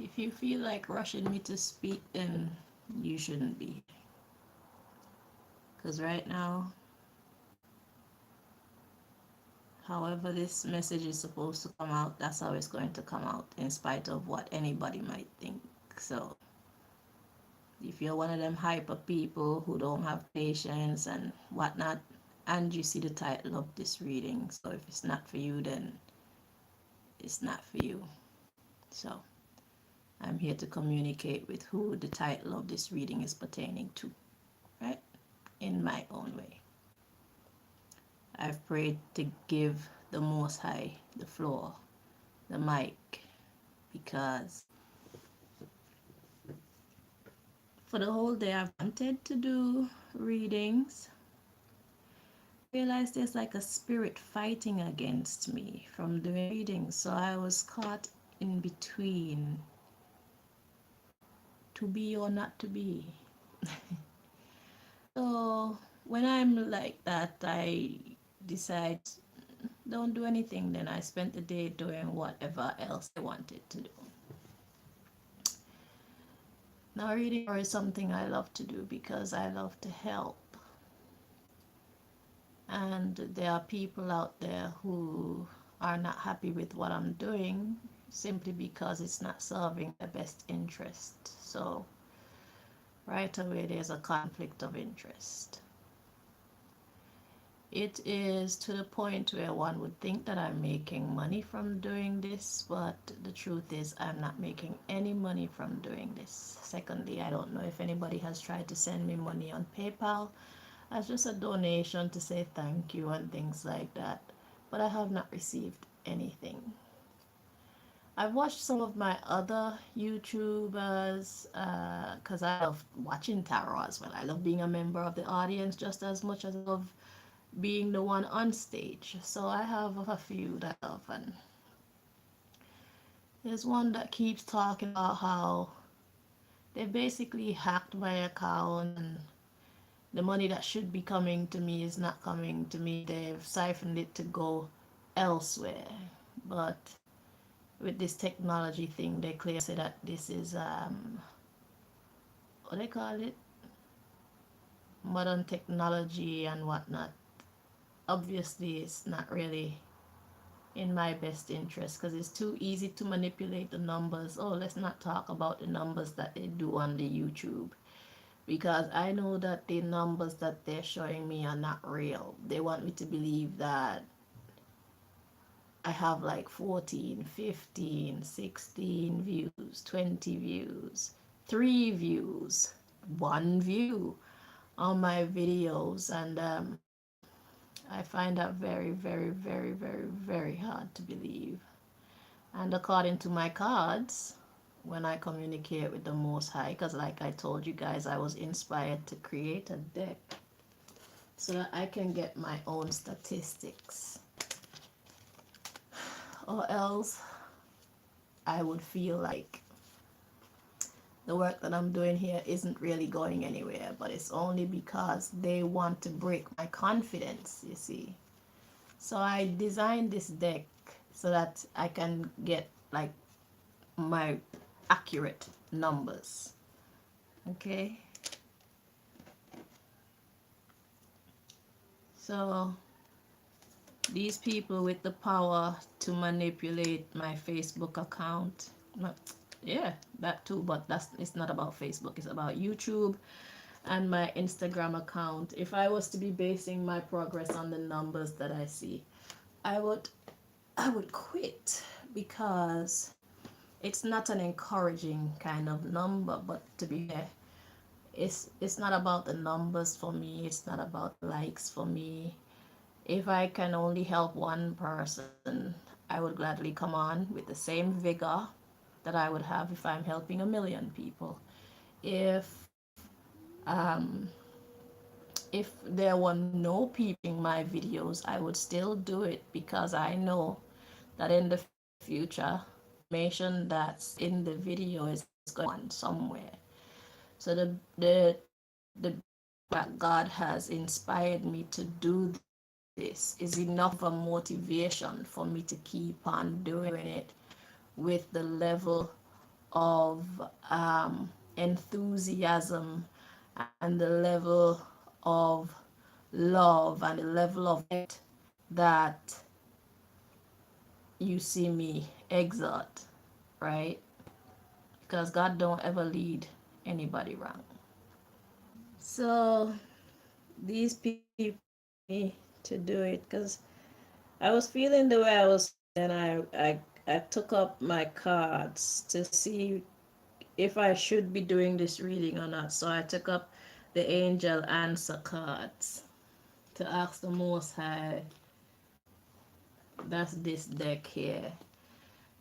If you feel like rushing me to speak, then you shouldn't be. Because right now, however this message is supposed to come out, that's how it's going to come out, in spite of what anybody might think. So if you're one of them hyper people who don't have patience and whatnot, and you see the title of this reading, so if it's not for you, then it's not for you. So I'm here to communicate with who the title of this reading is pertaining to, right? In my own way. I've prayed to give the Most High the floor, the mic, because for the whole day I've wanted to do readings. I realized there's like a spirit fighting against me from doing readings, so I was caught in between, to be or not to be. So when I'm like that, I decide don't do anything. Then I spent the day doing whatever else I wanted to do. Now reading is something I love to do because I love to help. And there are people out there who are not happy with what I'm doing simply because it's not serving their best interest. So right away there's a conflict of interest. It is to the point where one would think that I'm making money from doing this, but the truth is I'm not making any money from doing this. Secondly, I don't know if anybody has tried to send me money on PayPal as just a donation to say thank you and things like that, but I have not received anything. I've watched some of my other YouTubers because I love watching tarot as well. I love being a member of the audience just as much as I love being the one on stage. So I have a few that I love, and there's one that keeps talking about how they basically hacked my account and the money that should be coming to me is not coming to me. They've siphoned it to go elsewhere. But with this technology thing, they clearly say that this is what they call it, modern technology and whatnot. Obviously it's not really in my best interest because it's too easy to manipulate the numbers. Oh, let's not talk about the numbers that they do on the YouTube, because I know that the numbers that they're showing me are not real. They want me to believe that I have like 14, 15, 16 views, 20 views, 3 views, 1 view on my videos, and I find that very, very, very, very, very hard to believe. And according to my cards, when I communicate with the Most High, because like I told you guys, I was inspired to create a deck so that I can get my own statistics, or else I would feel like the work that I'm doing here isn't really going anywhere, but it's only because they want to break my confidence, you see. So I designed this deck so that I can get like my accurate numbers. Okay, so these people with the power to manipulate my Facebook account, yeah, that too, but it's not about Facebook, it's about YouTube and my Instagram account. If I was to be basing my progress on the numbers that I see, I would quit, because it's not an encouraging kind of number. But to be fair, it's not about the numbers for me, it's not about likes for me. If I can only help one person, I would gladly come on with the same vigor that I would have if I'm helping a million people. Um, if there were no people in my videos, I would still do it, because I know that in the future, information that's in the video is going on somewhere. So the that God has inspired me to do this is enough of a motivation for me to keep on doing it with the level of enthusiasm and the level of love and the level of that you see me exert, right? Because God don't ever lead anybody wrong. So these people need to do it because I was feeling the way I was, and I took up my cards to see if I should be doing this reading or not. So I took up the angel answer cards to ask the Most High. That's this deck here.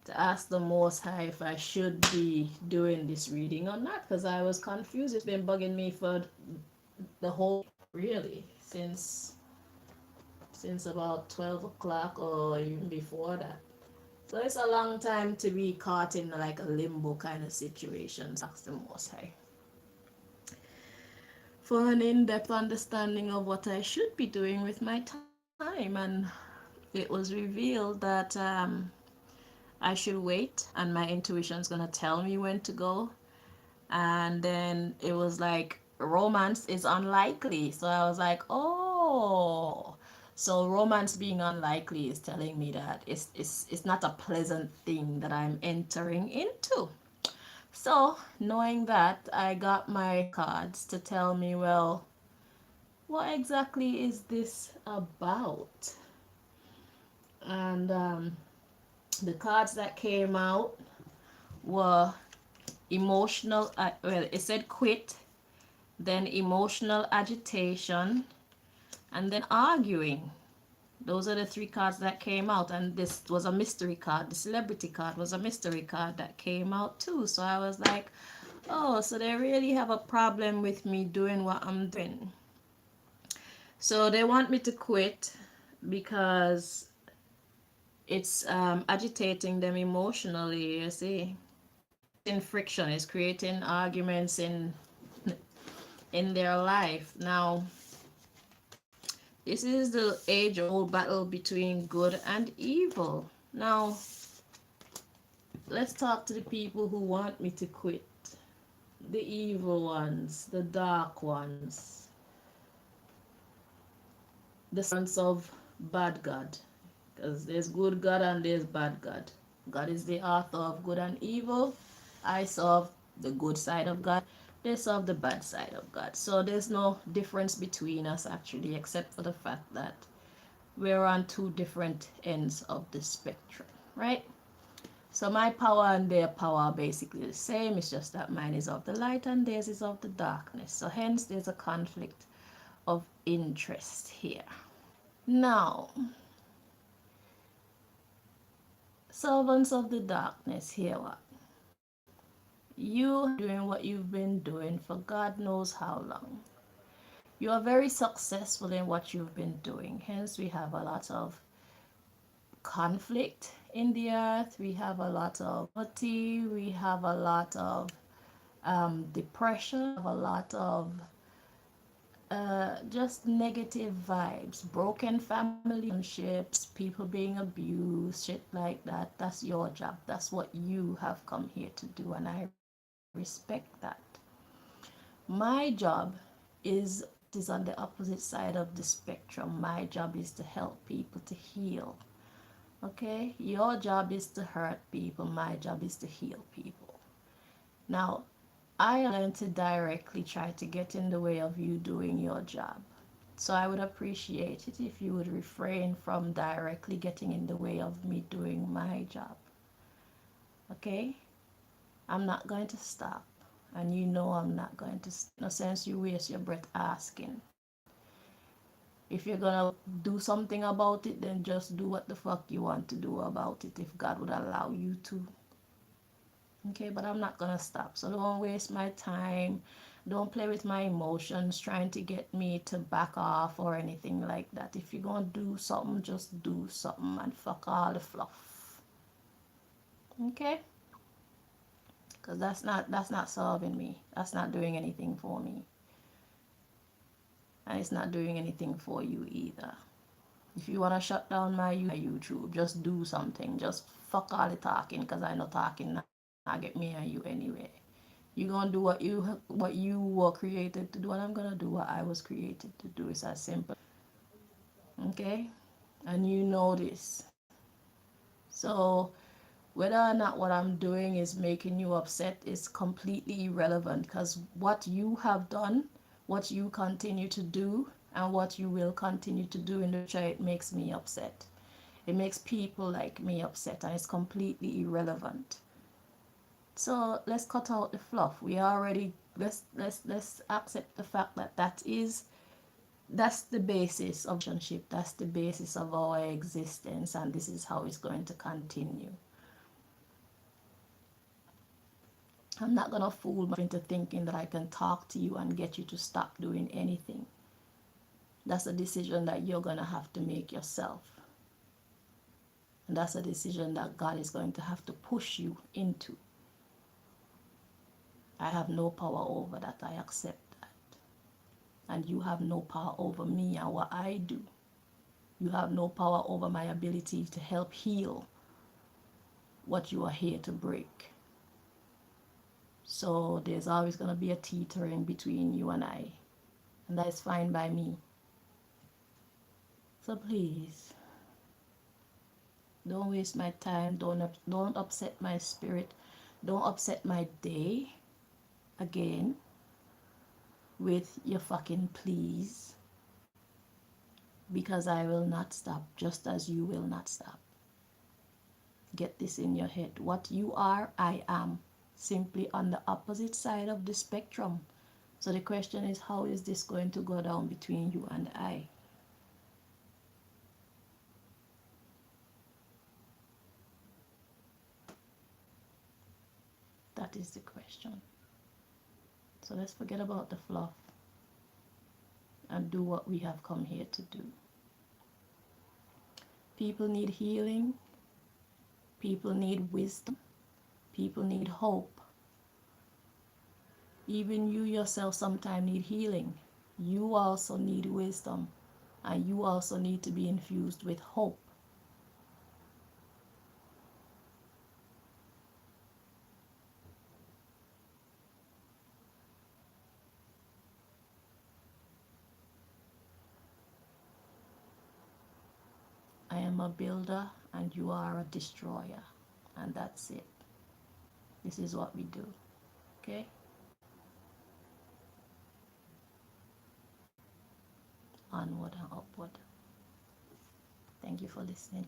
To ask the Most High if I should be doing this reading or not, because I was confused. It's been bugging me for the whole, really, since about 12 o'clock or even before that. So it's a long time to be caught in like a limbo kind of situation. Ask the Most High for an in-depth understanding of what I should be doing with my time, and it was revealed that I should wait, and my intuition's gonna tell me when to go. And then it was like romance is unlikely, so I was like, oh, so romance being unlikely is telling me that it's not a pleasant thing that I'm entering into. So knowing that, I got my cards to tell me, well, what exactly is this about? And the cards that came out were emotional, well, it said quit, then emotional agitation, and then arguing. Those are the three cards that came out, and this was a mystery card. The celebrity card was a mystery card that came out too. So I was like, oh, so they really have a problem with me doing what I'm doing. So they want me to quit because it's agitating them emotionally, you see. In friction, it's creating arguments in their life. Now, this is the age-old battle between good and evil. Now, let's talk to the people who want me to quit. The evil ones, the dark ones, the sons of bad God. Because there's good God and there's bad God. God is the author of good and evil. I serve the good side of God. They serve the bad side of God. So there's no difference between us actually, except for the fact that we're on two different ends of the spectrum, right? So my power and their power are basically the same. It's just that mine is of the light and theirs is of the darkness. So hence there's a conflict of interest here. Now, servants of the darkness, hear what? You doing what you've been doing for God knows how long. You are very successful in what you've been doing. Hence, we have a lot of conflict in the earth. We have a lot of poverty. We have a lot of depression. We have a lot of just negative vibes, broken family relationships, people being abused, shit like that. That's your job. That's what you have come here to do, and I respect that. My job is on the opposite side of the spectrum. My job is to help people to heal. Okay? Your job is to hurt people. My job is to heal people. Now, I am going to directly try to get in the way of you doing your job. So I would appreciate it if you would refrain from directly getting in the way of me doing my job. Okay? I'm not going to stop. And you know I'm not going to stop. No sense you waste your breath asking. If you're gonna do something about it, then just do what the fuck you want to do about it if God would allow you to. Okay, but I'm not gonna stop. So don't waste my time. Don't play with my emotions trying to get me to back off or anything like that. If you're gonna do something, just do something and fuck all the fluff. Okay? Because that's not solving me. That's not doing anything for me. And it's not doing anything for you either. If you want to shut down my YouTube, just do something. Just fuck all the talking because I know talking now. get me and you anyway. You're gonna do what you were created to do, and I'm gonna do what I was created to do. It's as simple. Okay? And you know this. So whether or not what I'm doing is making you upset is completely irrelevant, because what you have done, what you continue to do, and what you will continue to do in the future, it makes me upset. It makes people like me upset, and it's completely irrelevant. So let's cut out the fluff. We already let's accept the fact that that's the basis of relationship. That's the basis of our existence, and this is how it's going to continue. I'm not gonna fool myself into thinking that I can talk to you and get you to stop doing anything. That's a decision that you're gonna have to make yourself. And that's a decision that God is going to have to push you into. I have no power over that. I accept that. And you have no power over me and what I do. You have no power over my ability to help heal what you are here to break. So there's always going to be a teetering between you and I. And that is fine by me. So please, don't waste my time. Don't upset my spirit. Don't upset my day again with your fucking please. Because I will not stop, just as you will not stop. Get this in your head. What you are, I am. Simply on the opposite side of the spectrum. So the question is, how is this going to go down between you and I? That is the question. So let's forget about the fluff and do what we have come here to do. People need healing. People need wisdom. People need hope. Even you yourself sometimes need healing. You also need wisdom. And you also need to be infused with hope. I am a builder and you are a destroyer. And that's it. This is what we do. Okay? Onward and upward. Thank you for listening.